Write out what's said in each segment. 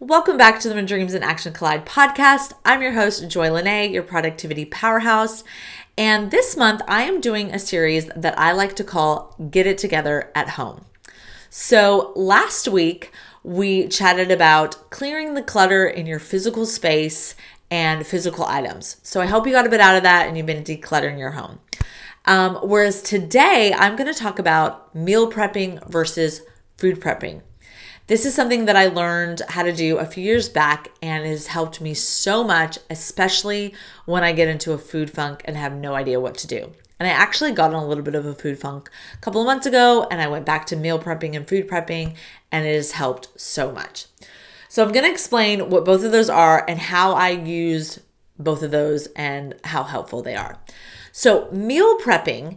Welcome back to the When Dreams and Action Collide podcast. I'm your host, Joy Lene, your productivity powerhouse. And this month, I am doing a series that I like to call Get It Together at Home. So last week, we chatted about clearing the clutter in your physical space and physical items. So I hope you got a bit out of that and you've been decluttering your home. Whereas today, I'm going to talk about meal prepping versus food prepping. This is something that I learned how to do a few years back and has helped me so much, especially when I get into a food funk and have no idea what to do. And I actually got in a little bit of a food funk a couple of months ago, and I went back to meal prepping and food prepping, and it has helped so much. So I'm going to explain what both of those are and how I use both of those and how helpful they are. So meal prepping,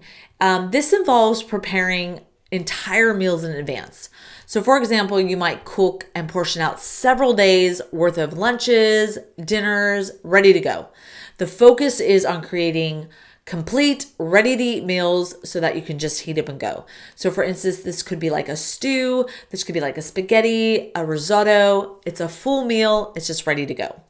this involves preparing entire meals in advance. So for example, you might cook and portion out several days worth of lunches, dinners, ready to go. The focus is on creating complete, ready-to-eat meals so that you can just heat up and go. So for instance, this could be like a stew, this could be like a spaghetti, a risotto. It's a full meal, it's just ready to go.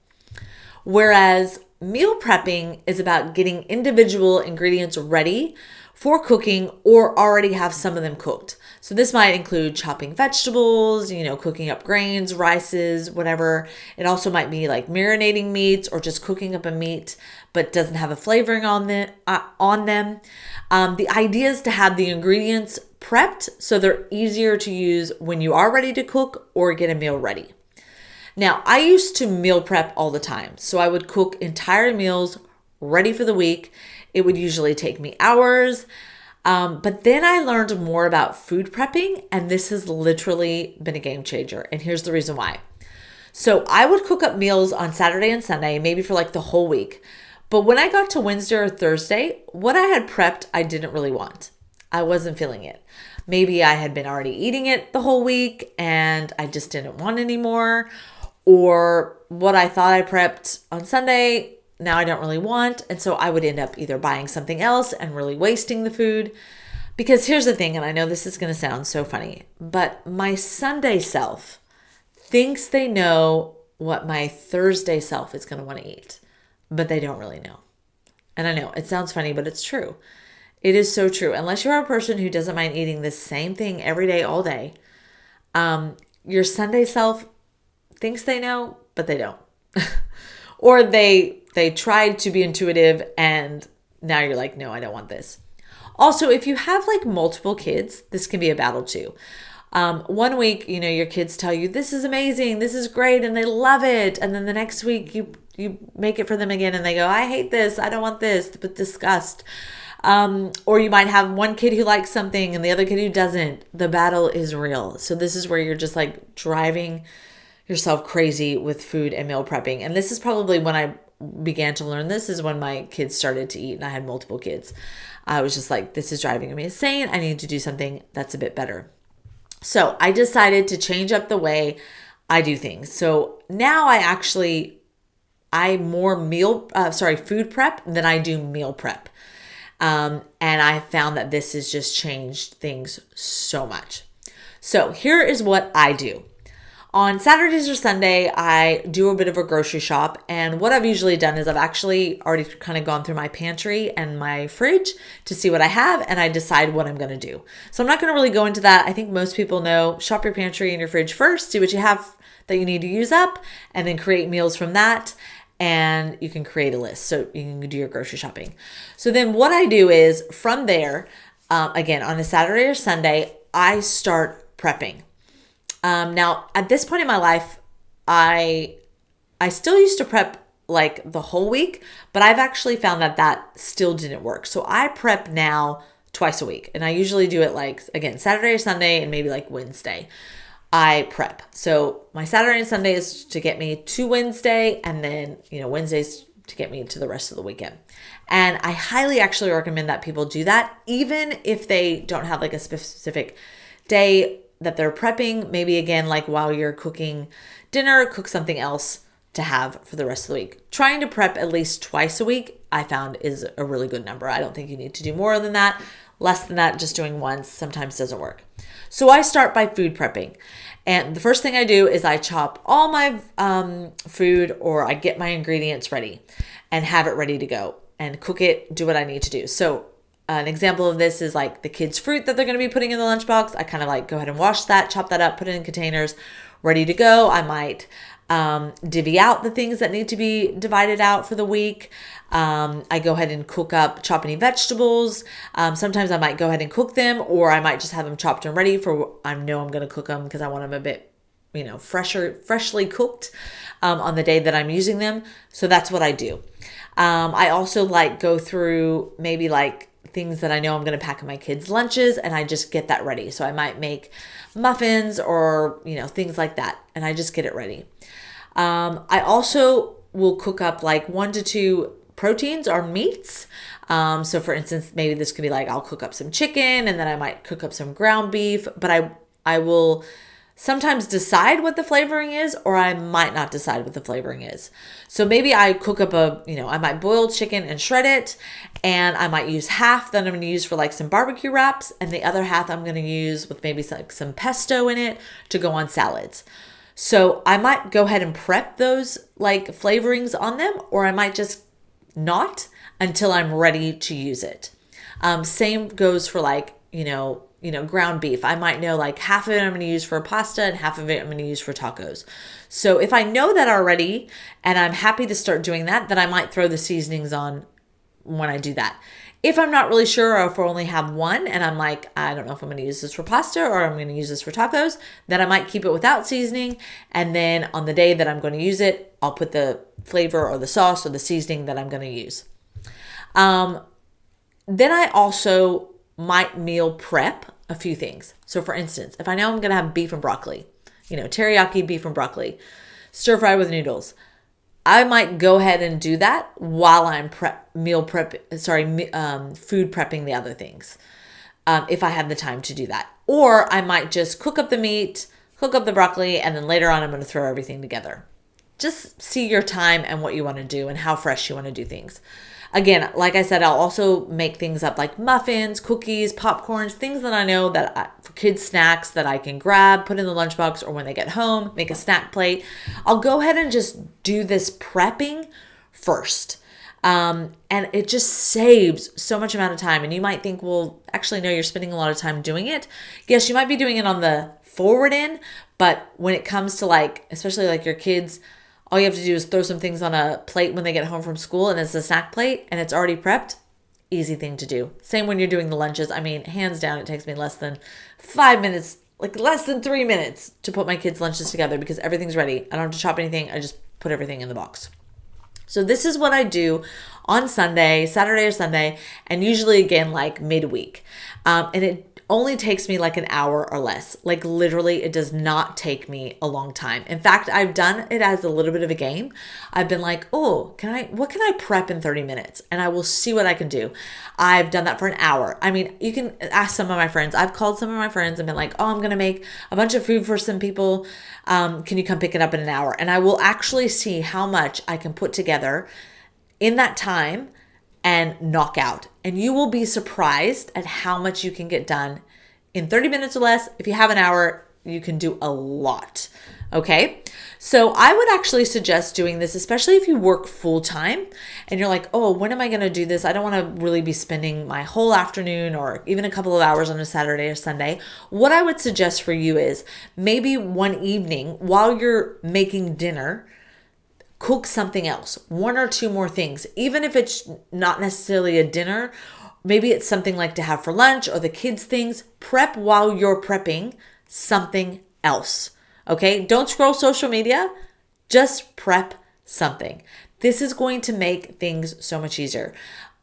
Whereas meal prepping is about getting individual ingredients ready for cooking or already have some of them cooked. So this might include chopping vegetables, cooking up grains, rices, whatever. It also might be like marinating meats or just cooking up a meat but doesn't have a flavoring on them. The idea is to have the ingredients prepped so they're easier to use when you are ready to cook or get a meal ready. Now, I used to meal prep all the time. So I would cook entire meals ready for the week. It would usually take me hours. But then I learned more about food prepping, and this has literally been a game changer. And here's the reason why. So I would cook up meals on Saturday and Sunday, maybe for like the whole week. But when I got to Wednesday or Thursday, what I had prepped, I didn't really want. I wasn't feeling it. Maybe I had been already eating it the whole week and I just didn't want any more. Or what I thought I prepped on Sunday, now I don't really want. And so I would end up either buying something else and really wasting the food. Because here's the thing, and I know this is going to sound so funny, but my Sunday self thinks they know what my Thursday self is going to want to eat, but they don't really know. And I know it sounds funny, but it's true. It is so true. Unless you're a person who doesn't mind eating the same thing every day, all day, your Sunday self thinks they know, but they don't. Or they tried to be intuitive and now you're like, no, I don't want this. Also, if you have like multiple kids, this can be a battle too. One week, your kids tell you, this is amazing, this is great, and they love it. And then the next week you make it for them again and they go, I hate this, I don't want this, with disgust. Or you might have one kid who likes something and the other kid who doesn't. The battle is real. So this is where you're just like driving yourself crazy with food and meal prepping. And this is probably when I began to learn this, is when my kids started to eat and I had multiple kids. I was just like, this is driving me insane. I need to do something that's a bit better. So I decided to change up the way I do things. So now I more food prep than I do meal prep. And I found that this has just changed things so much. So here is what I do. On Saturdays or Sunday, I do a bit of a grocery shop. And what I've usually done is I've actually already kind of gone through my pantry and my fridge to see what I have, and I decide what I'm going to do. So I'm not going to really go into that. I think most people know, shop your pantry and your fridge first, see what you have that you need to use up, and then create meals from that. And you can create a list so you can do your grocery shopping. So then what I do is from there, again, on a Saturday or Sunday, I start prepping. Now, at this point in my life, I still used to prep like the whole week, but I've actually found that still didn't work. So I prep now twice a week, and I usually do it like, again, Saturday or Sunday and maybe like Wednesday. I prep. So my Saturday and Sunday is to get me to Wednesday, and then, Wednesdays to get me to the rest of the weekend. And I highly actually recommend that people do that, even if they don't have like a specific day that they're prepping. Maybe again, like while you're cooking dinner, cook something else to have for the rest of the week. Trying to prep at least twice a week, I found, is a really good number. I don't think you need to do more than that. Less than that, just doing once sometimes doesn't work. So I start by food prepping. And the first thing I do is I chop all my food, or I get my ingredients ready and have it ready to go and cook it, do what I need to do. So an example of this is like the kids' fruit that they're going to be putting in the lunchbox. I kind of like go ahead and wash that, chop that up, put it in containers, ready to go. I might divvy out the things that need to be divided out for the week. I go ahead and chop any vegetables. Sometimes I might go ahead and cook them, or I might just have them chopped and ready for, I know I'm going to cook them because I want them a bit, freshly cooked on the day that I'm using them. So that's what I do. I also go through maybe things that I know I'm going to pack in my kids' lunches, and I just get that ready. So I might make muffins or, things like that, and I just get it ready. I also will cook up 1 to 2 proteins or meats. So for instance, maybe this could be I'll cook up some chicken, and then I might cook up some ground beef, but I will sometimes decide what the flavoring is, or I might not decide what the flavoring is. So maybe I cook up I might boil chicken and shred it, and I might use half that I'm going to use for some barbecue wraps, and the other half I'm going to use with maybe some pesto in it to go on salads. So I might go ahead and prep those flavorings on them, or I might just not until I'm ready to use it. Same goes for ground beef. I might know half of it I'm going to use for pasta and half of it I'm going to use for tacos. So if I know that already and I'm happy to start doing that, then I might throw the seasonings on when I do that. If I'm not really sure, or if I only have one and I'm I don't know if I'm going to use this for pasta or I'm going to use this for tacos, then I might keep it without seasoning. And then on the day that I'm going to use it, I'll put the flavor or the sauce or the seasoning that I'm going to use. Then I also might meal prep a few things. So for instance, if I know I'm going to have beef and broccoli, teriyaki beef and broccoli, stir fry with noodles, I might go ahead and do that while I'm food prepping the other things, if I have the time to do that. Or I might just cook up the meat, cook up the broccoli, and then later on I'm going to throw everything together. Just see your time and what you want to do and how fresh you want to do things. Again, like I said, I'll also make things up like muffins, cookies, popcorns, things that I know for kids' snacks that I can grab, put in the lunchbox, or when they get home, make a snack plate. I'll go ahead and just do this prepping first. And it just saves so much amount of time. And you might think, well, actually, no, you're spending a lot of time doing it. Yes, you might be doing it on the forward end, but when it comes to especially your kids, all you have to do is throw some things on a plate when they get home from school, and it's a snack plate and it's already prepped. Easy thing to do. Same when you're doing the lunches. I mean, hands down, it takes me less than 5 minutes, less than 3 minutes to put my kids' lunches together because everything's ready. I don't have to chop anything. I just put everything in the box. So this is what I do on Saturday or Sunday, and usually again, midweek. And it only takes me an hour or less. Literally, it does not take me a long time. In fact, I've done it as a little bit of a game. I've been what can I prep in 30 minutes? And I will see what I can do. I've done that for an hour. I mean, you can ask some of my friends. I've called some of my friends and been I'm going to make a bunch of food for some people. Can you come pick it up in an hour? And I will actually see how much I can put together in that time and knock out. And you will be surprised at how much you can get done in 30 minutes or less. If you have an hour, you can do a lot. Okay. So I would actually suggest doing this, especially if you work full time and you're oh, when am I going to do this? I don't want to really be spending my whole afternoon or even a couple of hours on a Saturday or Sunday. What I would suggest for you is maybe one evening while you're making dinner, cook something else, 1 or 2 more things, even if it's not necessarily a dinner. Maybe it's something to have for lunch or the kids' things. Prep while you're prepping something else. Okay? Don't scroll social media. Just prep something. This is going to make things so much easier.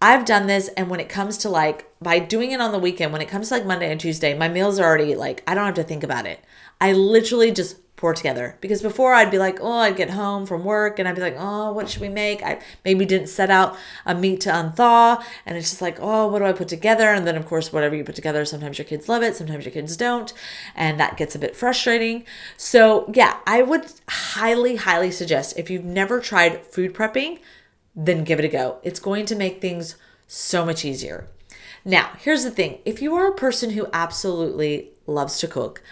I've done this, and when it comes to by doing it on the weekend, when it comes to Monday and Tuesday, my meals are already I don't have to think about it. I literally just pour together. Because before I'd be I'd get home from work and I'd be oh, what should we make? I maybe didn't set out a meat to unthaw, and it's just oh, what do I put together? And then of course, whatever you put together, sometimes your kids love it, sometimes your kids don't, and that gets a bit frustrating. So yeah, I would highly, highly suggest, if you've never tried food prepping, then give it a go. It's going to make things so much easier. Now, here's the thing. If you are a person who absolutely loves to cook,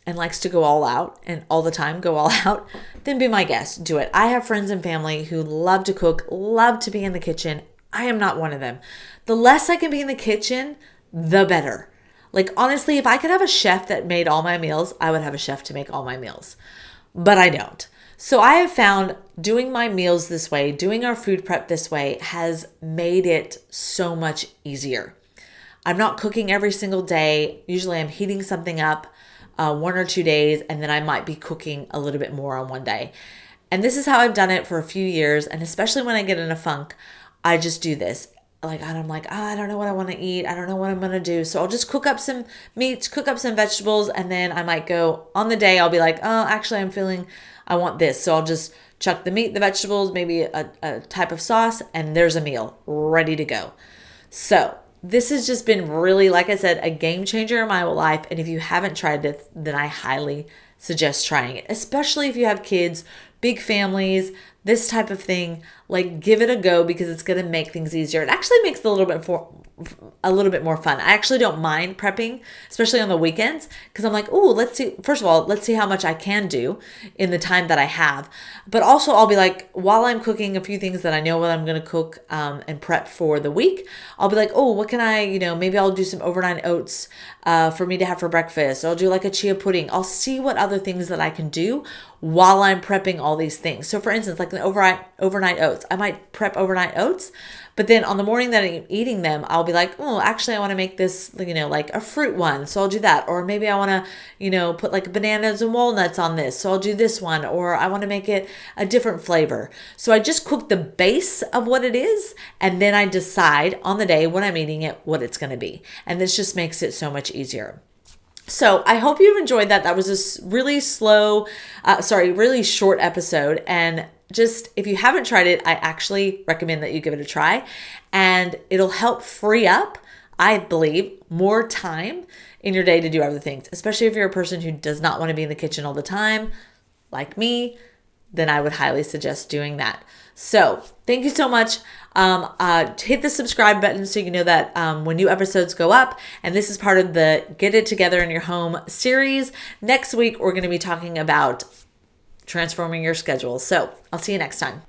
and likes to go all out and all the time go all out, then be my guest. Do it. I have friends and family who love to cook, love to be in the kitchen. I am not one of them. The less I can be in the kitchen, the better. Like, honestly, if I could have a chef that made all my meals, I would have a chef to make all my meals. But I don't. So I have found doing my meals this way, doing our food prep this way, has made it so much easier. I'm not cooking every single day. Usually I'm heating something up 1 or 2 days, and then I might be cooking a little bit more on one day. And this is how I've done it for a few years. And especially when I get in a funk, I just do this. I'm like, I don't know what I want to eat. I don't know what I'm going to do. So I'll just cook up some meats, cook up some vegetables. And then I might go on the day, I'll be like, oh, actually I want this. So I'll just chuck the meat, the vegetables, maybe a type of sauce, and there's a meal ready to go. So this has just been really, like I said, a game changer in my life. And if you haven't tried it, then I highly suggest trying it, especially if you have kids, big families, this type of thing. Like, give it a go because it's going to make things easier. It actually makes it a little bit more fun. I actually don't mind prepping, especially on the weekends, because I'm like, oh, let's see how much I can do in the time that I have. But also I'll be like, while I'm cooking a few things that I know what I'm going to cook and prep for the week, I'll be like, oh, what can I, maybe I'll do some overnight oats for me to have for breakfast. I'll do like a chia pudding. I'll see what other things that I can do while I'm prepping all these things. So for instance, like the overnight oats, I might prep overnight oats, but then on the morning that I'm eating them, I'll be like, oh, actually I want to make this, like a fruit one. So I'll do that. Or maybe I want to, put like bananas and walnuts on this. So I'll do this one. Or I want to make it a different flavor. So I just cook the base of what it is. And then I decide on the day when I'm eating it, what it's going to be. And this just makes it so much easier. So I hope you've enjoyed that. That was a really really short episode. And just, if you haven't tried it, I actually recommend that you give it a try, and it'll help free up, I believe, more time in your day to do other things, especially if you're a person who does not want to be in the kitchen all the time, like me, then I would highly suggest doing that. So thank you so much. Hit the subscribe button so you know that when new episodes go up. And this is part of the Get It Together in Your Home series. Next week, we're going to be talking about transforming your schedule. So I'll see you next time.